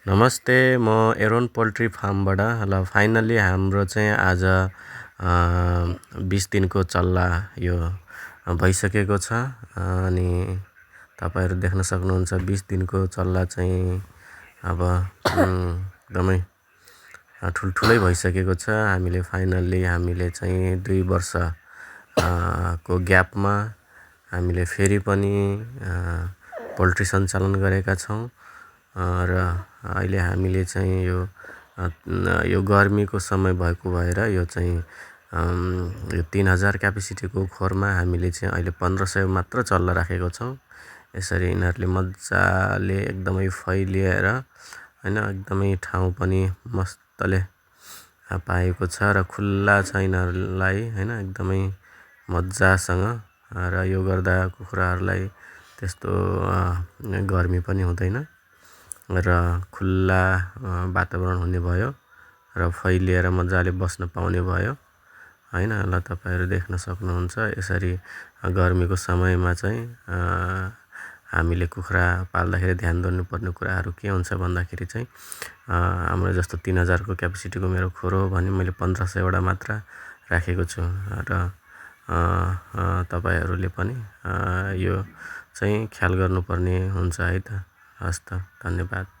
नमस्ते, म Aaron poultry फार्मबाट ल फाइनल्ली हाम्रो चाहिँ आज 20 दिनको चल्ला यो भइसकेको छ। अनि तपाईहरु देख्न सक्नुहुन्छ 20 दिनको चल्ला चाहिँ अब एकदमै ठुल्ठुलै भइसकेको छ। हामीले चाहिँ 2 वर्ष को ग्यापमा हामीले फेरि पनि पोल्ट्री सञ्चालन गरेका छौं र अहिले हामीले चाहिँ यो गर्मीको समय भएको भएर यो चाहिँ यो 3000 क्यापेसिटीको खोरमा हामीले चाहिँ अहिले 1500 मात्र चल्ला राखेको छौं। यसरी यिनीहरुले मज्जाले एकदमै फैलिएर हैन एकदमै ठाउँ पनि मस्तले पाएको छ र खुल्ला छ यिनीहरुलाई हैन एकदमै मज्जासँग र यो गर्दा कुखुराहरुलाई त्यस्तो गर्मी पनि हुँदैन र खुल्ला वातावरण हुने भयो र फैलिएर मज्जाले बस्न पाउने भयो हैन। ल तपाईहरु देख्न सक्नुहुन्छ यसरी गर्मीको समयमा चाहिँ हामीले कुखुरा पाल्दाखेरि ध्यान दिनुपर्ने कुराहरु के हुन्छ भन्दाखेरि चाहिँ हाम्रो जस्तो 3000 को क्यापेसिटीको मेरो खोर हो भने मैले 1500 वटा मात्र राखेको छु र तपाईहरुले पनि यो चाहिँ ख्याल गर्नुपर्ने हुन्छ है त। हस् त, धन्यवाद।